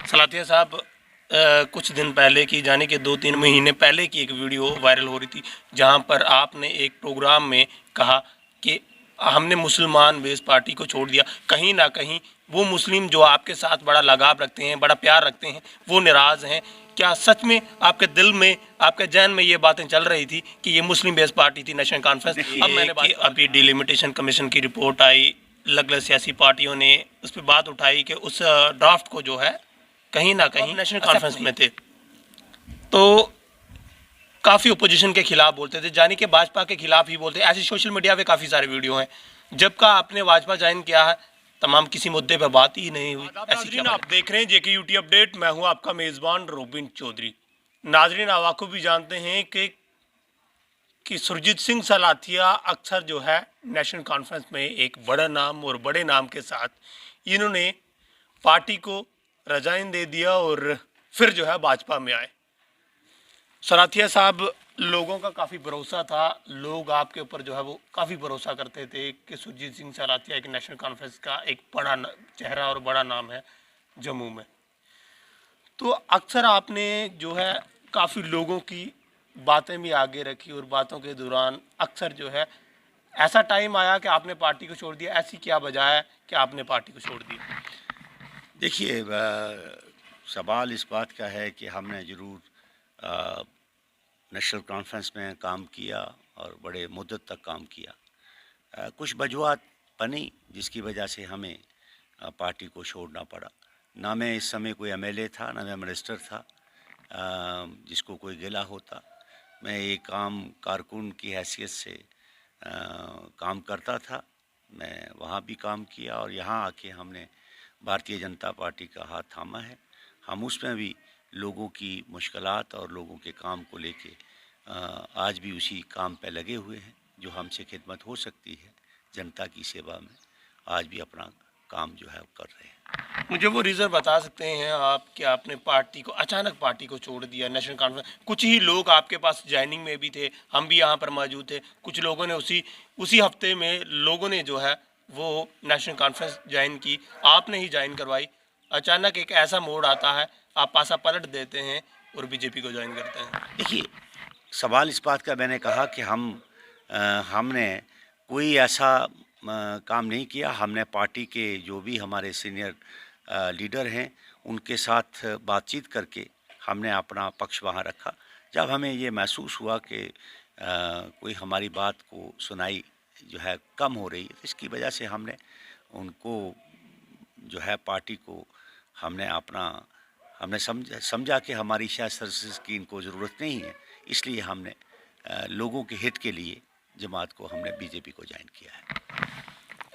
सलातिया साहब, कुछ दिन पहले की जाने के 2-3 महीने पहले की एक वीडियो वायरल हो रही थी जहां पर आपने एक प्रोग्राम में कहा कि हमने मुसलमान बेस पार्टी को छोड़ दिया। कहीं ना कहीं वो मुस्लिम जो आपके साथ बड़ा लगाव रखते हैं, बड़ा प्यार रखते हैं, वो नाराज़ हैं। क्या सच में आपके दिल में, आपके जहन में ये बातें चल रही थी कि ये मुस्लिम बेस पार्टी थी नेशनल कॉन्फ्रेंस? अब मैंने बात अभी डिलिमिटेशन कमीशन की रिपोर्ट आई, अलग अलग सियासी पार्टियों ने उस पर बात उठाई कि उस ड्राफ्ट को जो है कहीं ना कहीं नेशनल कॉन्फ्रेंस में थे तो काफ़ी ओपोजिशन के खिलाफ बोलते थे, जानी कि भाजपा के खिलाफ ही बोलते। ऐसे सोशल मीडिया पे काफ़ी सारे वीडियो हैं। जब का आपने भाजपा ज्वाइन किया है तमाम किसी मुद्दे पर बात ही नहीं हुई। ऐसी क्या आप देख रहे हैं जेके यूटी अपडेट, मैं हूं आपका मेज़बान रोबिन चौधरी। नाजरीन, आपको भी जानते हैं कि सुरजीत सिंह सलाथिया अक्सर जो है नेशनल कॉन्फ्रेंस में एक बड़ा नाम और बड़े नाम के साथ इन्होंने पार्टी को रजाइन दे दिया और फिर जो है भाजपा में आए। सलाथिया साहब, लोगों का काफ़ी भरोसा था, लोग आपके ऊपर जो है वो काफ़ी भरोसा करते थे कि सुरजीत सिंह सलाथिया एक नेशनल कॉन्फ्रेंस का एक बड़ा चेहरा और बड़ा नाम है जम्मू में। तो अक्सर आपने जो है काफ़ी लोगों की बातें भी आगे रखी और बातों के दौरान अक्सर जो है ऐसा टाइम आया कि आपने पार्टी को छोड़ दिया। ऐसी क्या वजह है कि आपने पार्टी को छोड़ दिया? देखिए, सवाल इस बात का है कि हमने ज़रूर नेशनल कॉन्फ्रेंस में काम किया और बड़े मुद्दत तक काम किया। कुछ वजूहत बनी जिसकी वजह से हमें पार्टी को छोड़ना पड़ा। ना मैं इस समय कोई एमएलए था, ना मैं मिनिस्टर था जिसको कोई गिला होता। मैं एक आम कारकुन की हैसियत से काम करता था। मैं वहाँ भी काम किया और यहाँ आके हमने भारतीय जनता पार्टी का हाथ थामा है। हम उसमें भी लोगों की मुश्किलात और लोगों के काम को लेके आज भी उसी काम पे लगे हुए हैं। जो हमसे खिदमत हो सकती है जनता की सेवा में, आज भी अपना काम जो है कर रहे हैं। मुझे वो रीज़न बता सकते हैं आप कि आपने पार्टी को अचानक पार्टी को छोड़ दिया नेशनल कॉन्फ्रेंस? कुछ ही लोग आपके पास ज्वाइनिंग में भी थे, हम भी यहाँ पर मौजूद थे। कुछ लोगों ने उसी हफ्ते में लोगों ने जो है वो नेशनल कॉन्फ्रेंस ज्वाइन की, आपने ही ज्वाइन करवाई। अचानक एक ऐसा मोड़ आता है, आप पासा पलट देते हैं और बीजेपी को ज्वाइन करते हैं। देखिए, सवाल इस बात का मैंने कहा कि हमने कोई ऐसा काम नहीं किया। हमने पार्टी के जो भी हमारे सीनियर लीडर हैं उनके साथ बातचीत करके हमने अपना पक्ष वहाँ रखा। जब हमें ये महसूस हुआ कि कोई हमारी बात को सुनाई जो है कम हो रही है, इसकी वजह से हमने उनको जो है पार्टी को हमने समझा कि हमारी शायद सर्विसेज की इनको ज़रूरत नहीं है। इसलिए हमने लोगों के हित के लिए जमात को हमने बीजेपी को ज्वाइन किया है।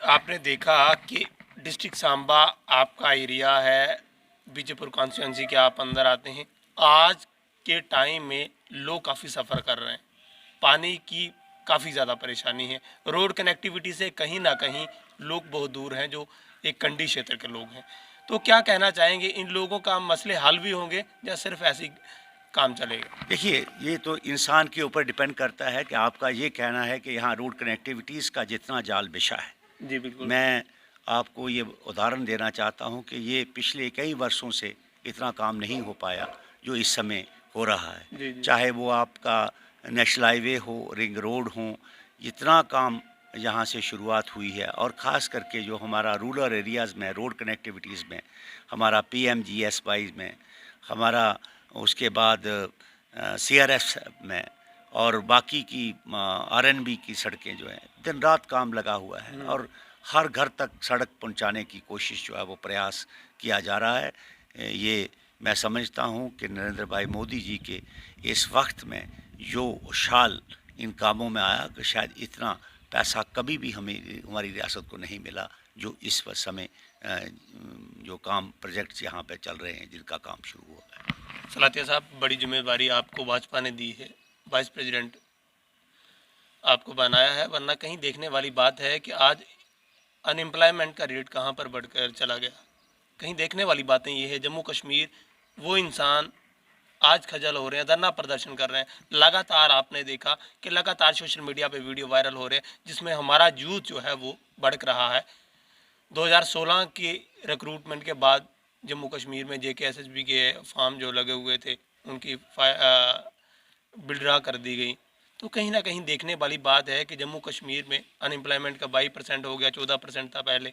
आपने देखा कि डिस्ट्रिक्ट सांबा आपका एरिया है, बीजेपुर कॉन्स्टिट्यूंसी के आप अंदर आते हैं। आज के टाइम में लोग काफ़ी सफ़र कर रहे हैं, पानी की काफ़ी ज़्यादा परेशानी है, रोड कनेक्टिविटी से कहीं ना कहीं लोग बहुत दूर हैं जो एक कंडी क्षेत्र के लोग हैं। तो क्या कहना चाहेंगे, इन लोगों का मसले हल भी होंगे या सिर्फ ऐसे ही काम चलेगा? देखिए, ये तो इंसान के ऊपर डिपेंड करता है कि आपका ये कहना है कि यहाँ रोड कनेक्टिविटीज़ का जितना जाल बिछा है। जी बिल्कुल। मैं आपको ये उदाहरण देना चाहता हूँ कि ये पिछले कई वर्षों से इतना काम नहीं हो पाया जो इस समय हो रहा है। जी जी। चाहे वो आपका नेशनल हाईवे हो, रिंग रोड हो, इतना काम यहाँ से शुरुआत हुई है। और ख़ास करके जो हमारा रूरल एरियाज़ में रोड कनेक्टिविटीज़ में, हमारा PMGSY में, हमारा उसके बाद CRF में और बाकी की RNB की सड़कें जो हैं, दिन रात काम लगा हुआ है और हर घर तक सड़क पहुंचाने की कोशिश जो है वो प्रयास किया जा रहा है। ये मैं समझता हूं कि नरेंद्र भाई मोदी जी के इस वक्त में जो उछाल इन कामों में आया कि शायद इतना पैसा कभी भी हमारी रियासत को नहीं मिला जो इस समय जो काम प्रोजेक्ट्स यहाँ पे चल रहे हैं जिनका काम शुरू हुआ है। सलातिया साहब, बड़ी जिम्मेदारी आपको भाजपा ने दी है, वाइस प्रेसिडेंट आपको बनाया है, वरना कहीं देखने वाली बात है कि आज अनएम्प्लॉयमेंट का रेट कहाँ पर बढ़कर चला गया। कहीं देखने वाली बातें ये है, जम्मू कश्मीर वो इंसान आज खजल हो रहे हैं, धरना प्रदर्शन कर रहे हैं। लगातार आपने देखा कि लगातार सोशल मीडिया पे वीडियो वायरल हो रहे हैं जिसमें हमारा यूथ जो है वो भड़क रहा है। 2016 के रिक्रूटमेंट के बाद जम्मू कश्मीर में JKSSB के फार्म जो लगे हुए थे उनकी विड्रा कर दी गई। तो कहीं ना कहीं देखने वाली बात है कि जम्मू कश्मीर में अनएम्प्लॉयमेंट का 22% हो गया, 14% था पहले।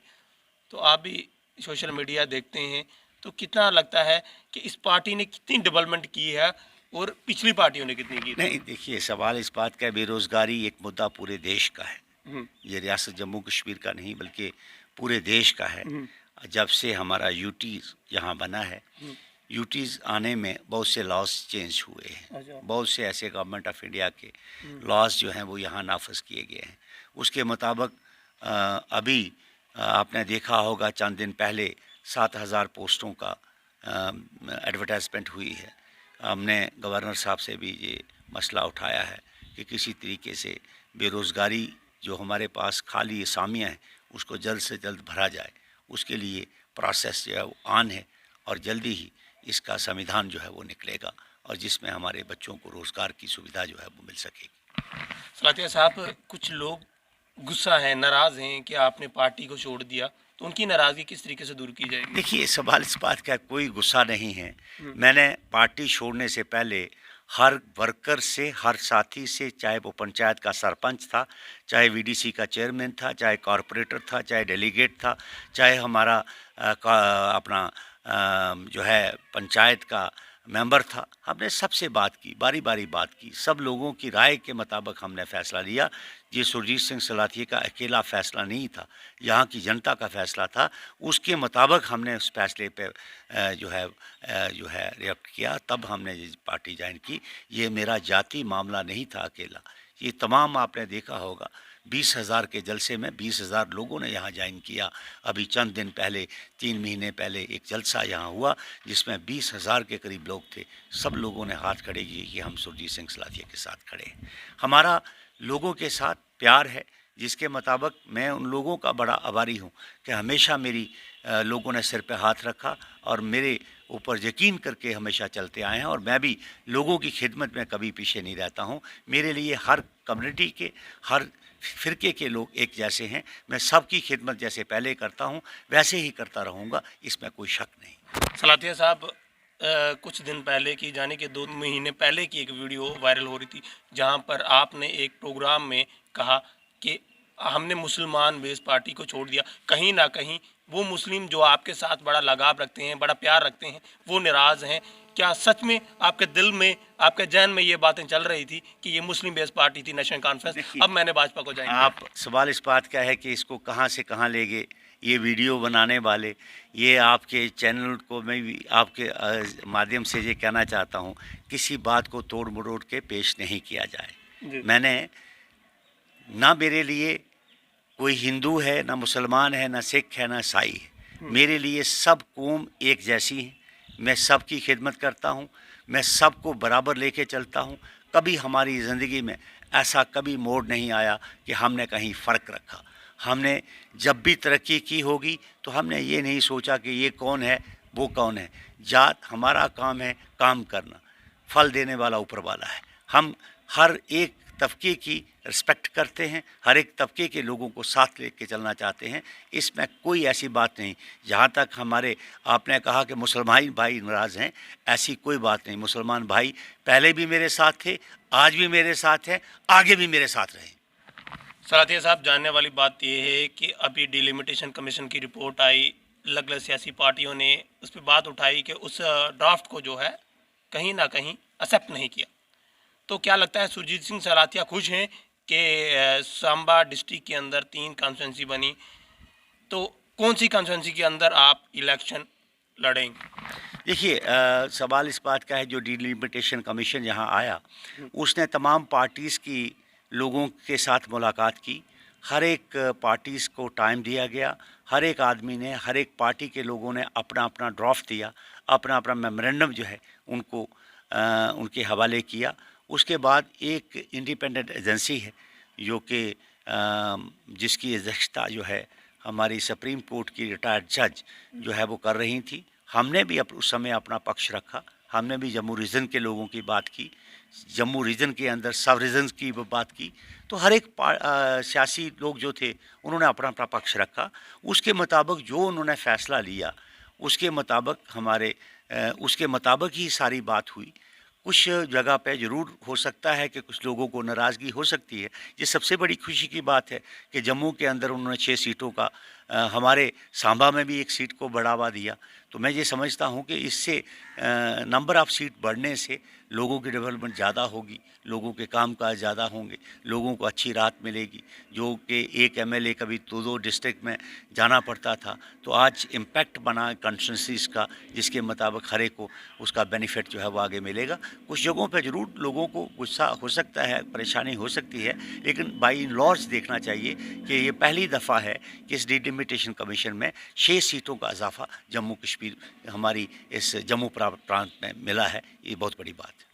तो आप भी सोशल मीडिया देखते हैं, तो कितना लगता है कि इस पार्टी ने कितनी डेवलपमेंट की है और पिछली पार्टियों ने कितनी की? नहीं, देखिए, सवाल इस बात का है, बेरोज़गारी एक मुद्दा पूरे देश का है। हम्म, ये रियासत जम्मू कश्मीर का नहीं बल्कि पूरे देश का है। हम्म, जब से हमारा यूटीज़ यहाँ बना है, हम्म, यूटीज़ आने में बहुत से लॉज चेंज हुए हैं। अच्छा, बहुत से ऐसे गवर्नमेंट ऑफ इंडिया के हम्म, लॉज जो हैं वो यहाँ नाफिज किए गए हैं। उसके मुताबिक अभी आपने देखा होगा चंद दिन पहले 7,000 पोस्टों का एडवर्टाइजमेंट हुई है। हमने गवर्नर साहब से भी ये मसला उठाया है कि किसी तरीके से बेरोज़गारी जो हमारे पास खाली असामियाँ हैं उसको जल्द से जल्द भरा जाए। उसके लिए प्रोसेस जो है वो ऑन है और जल्दी ही इसका संविधान जो है वो निकलेगा और जिसमें हमारे बच्चों को रोज़गार की सुविधा जो है वो मिल सकेगी। सलातिया साहब, कुछ लोग गुस्सा हैं, नाराज़ हैं कि आपने पार्टी को छोड़ दिया, तो उनकी नाराज़गी किस तरीके से दूर की जाएगी? देखिए, सवाल इस बात का कोई गुस्सा नहीं है। हम्म, मैंने पार्टी छोड़ने से पहले हर वर्कर से, हर साथी से, चाहे वो पंचायत का सरपंच था, चाहे VDC का चेयरमैन था, चाहे कॉरपोरेटर था, चाहे डेलीगेट था, चाहे हमारा अपना जो है पंचायत का मेंबर था, हमने सबसे बात की, बारी बारी बात की। सब लोगों की राय के मुताबिक हमने फ़ैसला लिया। ये सुरजीत सिंह सलाथिया का अकेला फ़ैसला नहीं था, यहाँ की जनता का फ़ैसला था। उसके मुताबिक हमने उस फैसले पे जो है रिएक्ट किया, तब हमने ये पार्टी ज्वाइन की। ये मेरा जाती मामला नहीं था अकेला, ये तमाम आपने देखा होगा 20,000 के जलसे में 20,000 लोगों ने यहाँ ज्वाइन किया। अभी चंद दिन पहले, 3 महीने पहले एक जलसा यहाँ हुआ जिसमें 20,000 के करीब लोग थे। सब लोगों ने हाथ खड़े किए कि हम सुरजीत सिंह सलाथिया के साथ खड़े हैं। हमारा लोगों के साथ प्यार है, जिसके मुताबिक मैं उन लोगों का बड़ा आभारी हूँ कि हमेशा मेरी लोगों ने सिर पे हाथ रखा और मेरे ऊपर यकीन करके हमेशा चलते आए हैं और मैं भी लोगों की खिदमत में कभी पीछे नहीं रहता हूँ। मेरे लिए हर कम्युनिटी के, हर फ़िरके के लोग एक जैसे हैं। मैं सबकी खिदमत जैसे पहले करता हूँ वैसे ही करता रहूँगा, इसमें कोई शक नहीं। सलातिया साहब, कुछ दिन पहले की, जाने के 2 महीने पहले की एक वीडियो वायरल हो रही थी, जहां पर आपने एक प्रोग्राम में कहा कि हमने मुसलमान बेस पार्टी को छोड़ दिया। कहीं ना कहीं वो मुस्लिम जो आपके साथ बड़ा लगाव रखते हैं, बड़ा प्यार रखते हैं, वो नाराज़ हैं। क्या सच में आपके दिल में, आपके जहन में ये बातें चल रही थी कि ये मुस्लिम बेस पार्टी थी नेशनल कॉन्फ्रेंस, देखिए, अब मैंने भाजपा को ज्वाइन किया? आप सवाल इस बात का है कि इसको कहाँ से कहाँ ले गए ये वीडियो बनाने वाले। ये आपके चैनल को मैं भी आपके माध्यम से ये कहना चाहता हूँ, किसी बात को तोड़ मरोड़ के पेश नहीं किया जाए। जी, मैंने ना, मेरे लिए कोई हिंदू है, ना मुसलमान है, ना सिख है, ना ईसाई है। मेरे लिए सब कौम एक जैसी है। मैं सबकी खिदमत करता हूँ, मैं सबको बराबर लेके चलता हूँ। कभी हमारी ज़िंदगी में ऐसा कभी मोड़ नहीं आया कि हमने कहीं फ़र्क रखा। हमने जब भी तरक्की की होगी तो हमने ये नहीं सोचा कि ये कौन है, वो कौन है। जात, हमारा काम है काम करना, फल देने वाला ऊपर वाला है। हम हर एक तबके की रिस्पेक्ट करते हैं, हर एक तबके के लोगों को साथ लेके चलना चाहते हैं। इसमें कोई ऐसी बात नहीं। जहाँ तक हमारे, आपने कहा कि मुसलमान भाई नाराज़ हैं, ऐसी कोई बात नहीं। मुसलमान भाई पहले भी मेरे साथ थे, आज भी मेरे साथ हैं, आगे भी मेरे साथ रहें। सलातिया साहब, जानने वाली बात यह है कि अभी डिलिमिटेशन कमीशन की रिपोर्ट आई, अलग अलग सियासी पार्टियों ने उस पर बात उठाई कि उस ड्राफ्ट को जो है कहीं ना कहीं एक्सेप्ट नहीं किया। तो क्या लगता है सुरजीत सिंह सलाथिया खुश हैं कि सांबा डिस्ट्रिक्ट के अंदर 3 कॉन्स्टिट्यूंसी बनी, तो कौन सी कॉन्स्टिट्यूंसी के अंदर आप इलेक्शन लड़ेंगे? देखिए, सवाल इस बात का है, जो डिलिमिटेशन कमीशन यहाँ आया उसने तमाम पार्टीज़ की लोगों के साथ मुलाकात की। हर एक पार्टीज़ को टाइम दिया गया। हर एक आदमी ने, हर एक पार्टी के लोगों ने अपना अपना ड्राफ्ट दिया, अपना अपना मेमोरेंडम जो है उनको उनके हवाले किया। उसके बाद एक इंडिपेंडेंट एजेंसी है जो कि जिसकी अध्यक्षता जो है हमारी सुप्रीम कोर्ट की रिटायर्ड जज जो है वो कर रही थी। हमने भी उस समय अपना पक्ष रखा। हमने भी जम्मू रीजन के लोगों की बात की, जम्मू रीजन के अंदर सब रीजन्स की बात की। तो हर एक सियासी लोग जो थे उन्होंने अपना अपना पक्ष रखा। उसके मुताबिक जो उन्होंने फ़ैसला लिया उसके मुताबिक ही सारी बात हुई। कुछ जगह पे ज़रूर हो सकता है कि कुछ लोगों को नाराज़गी हो सकती है। ये सबसे बड़ी खुशी की बात है कि जम्मू के अंदर उन्होंने 6 सीटों का हमारे सांबा में भी 1 सीट को बढ़ावा दिया। तो मैं ये समझता हूँ कि इससे नंबर ऑफ़ सीट बढ़ने से लोगों की डेवलपमेंट ज़्यादा होगी, लोगों के कामकाज ज़्यादा होंगे, लोगों को अच्छी राहत मिलेगी। जो कि एक एमएलए कभी 2-2 डिस्ट्रिक्ट में जाना पड़ता था, तो आज इम्पैक्ट बना कंस्टिट्यूंसीज़ का, जिसके मुताबिक हर एक को उसका बेनिफिट जो है वो आगे मिलेगा। कुछ जगहों पे ज़रूर लोगों को गुस्सा हो सकता है, परेशानी हो सकती है, लेकिन बाई लॉज देखना चाहिए कि ये पहली दफ़ा है कि इस डिलिमिटेशन कमीशन में 6 सीटों का इजाफा जम्मू कश्मीर हमारी इस जम्मू प्रांत में मिला है। ये बहुत बड़ी बात है।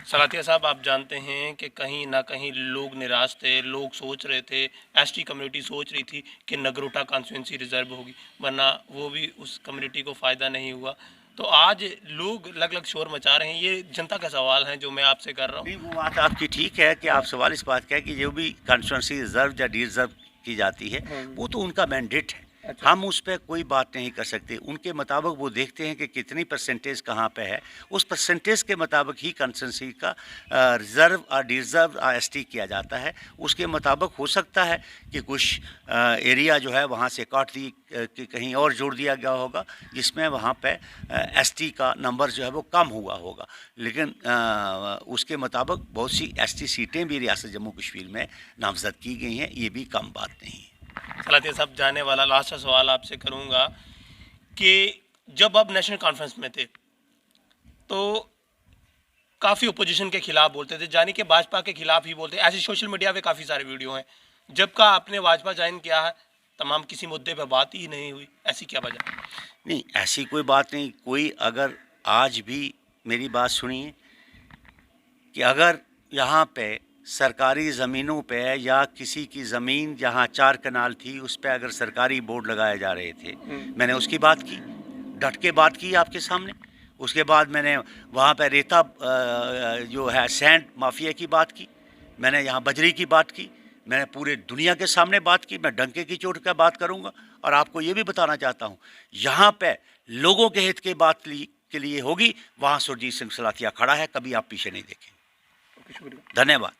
सलाथिया साहब, आप जानते हैं कि कहीं ना कहीं लोग निराश थे, लोग सोच रहे थे, एसटी कम्युनिटी सोच रही थी कि नगरोटा कॉन्स्टिट्यूंसी रिजर्व होगी, वरना वो भी उस कम्युनिटी को फ़ायदा नहीं हुआ। तो आज लोग अलग अलग शोर मचा रहे हैं। ये जनता का सवाल है जो मैं आपसे कर रहा हूँ। नहीं, वो बात आपकी ठीक है कि आप सवाल इस बात का है कि जो भी कॉन्स्टिट्यूंसी रिजर्व या डिजर्व की जाती है, वो तो उनका मैंडेट है। अच्छा। हम उस पर कोई बात नहीं कर सकते। उनके मुताबिक वो देखते हैं कि कितनी परसेंटेज कहाँ पे है, उस परसेंटेज के मुताबिक ही कॉन्स्टिट्यूंसी का रिजर्व और डिजर्व एसटी किया जाता है। उसके मुताबिक हो सकता है कि कुछ एरिया जो है वहाँ से काट दी कि कहीं और जोड़ दिया गया होगा, जिसमें वहाँ पे एसटी का नंबर जो है वो कम हुआ होगा। लेकिन उसके मुताबिक बहुत सी एसटी सीटें भी रियासत जम्मू कश्मीर में नामजद की गई हैं। ये भी कम बात नहीं है। सलाथिया साहब, जाने वाला लास्ट सवाल आपसे करूंगा कि जब आप नेशनल कॉन्फ्रेंस में थे तो काफ़ी ओपोजिशन के खिलाफ बोलते थे, जानी कि भाजपा के खिलाफ ही बोलते। ऐसे सोशल मीडिया पे काफ़ी सारे वीडियो हैं। जब का आपने भाजपा ज्वाइन किया है, तमाम किसी मुद्दे पे बात ही नहीं हुई। ऐसी क्या वजह? नहीं, ऐसी कोई बात नहीं। कोई अगर आज भी मेरी बात सुनिए कि अगर यहाँ पे सरकारी ज़मीनों पे या किसी की ज़मीन जहाँ 4 कनाल थी उस पे अगर सरकारी बोर्ड लगाए जा रहे थे, मैंने उसकी बात की, डट के बात की आपके सामने। उसके बाद मैंने वहाँ पे रेता जो है सैंड माफिया की बात की, मैंने यहाँ बजरी की बात की, मैंने पूरे दुनिया के सामने बात की। मैं डंके की चोट का बात करूँगा और आपको ये भी बताना चाहता हूँ, यहाँ पे लोगों के हित की बात के लिए होगी, वहाँ सुरजीत सिंह सलाथिया खड़ा है, कभी आप पीछे नहीं देखें। धन्यवाद।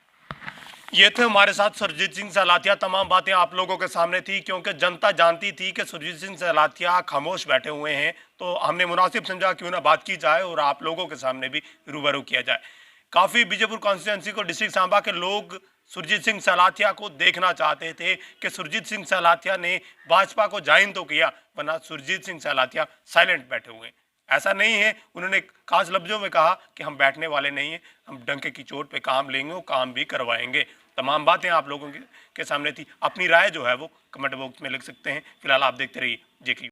ये थे हमारे साथ सुरजीत सिंह सलाथिया। तमाम बातें आप लोगों के सामने थी, क्योंकि जनता जानती थी कि सुरजीत सिंह सलाथिया खामोश बैठे हुए हैं, तो हमने मुनासिब समझा क्यों ना बात की जाए और आप लोगों के सामने भी रूबरू किया जाए। काफ़ी बीजेपुर कॉन्स्टिट्यूंसी को डिस्ट्रिक्ट सांबा के लोग सुरजीत सिंह सलाथिया को देखना चाहते थे कि सुरजीत सिंह सलाथिया ने भाजपा को ज्वाइन तो किया, वरना सुरजीत सिंह सलाथिया साइलेंट बैठे हुए हैं। ऐसा नहीं है। उन्होंने खास लफ्जों में कहा कि हम बैठने वाले नहीं हैं, हम डंके की चोट पे काम लेंगे और काम भी करवाएंगे। तमाम बातें आप लोगों के सामने थी। अपनी राय जो है वो कमेंट बॉक्स में लिख सकते हैं। फिलहाल आप देखते रहिए JQ।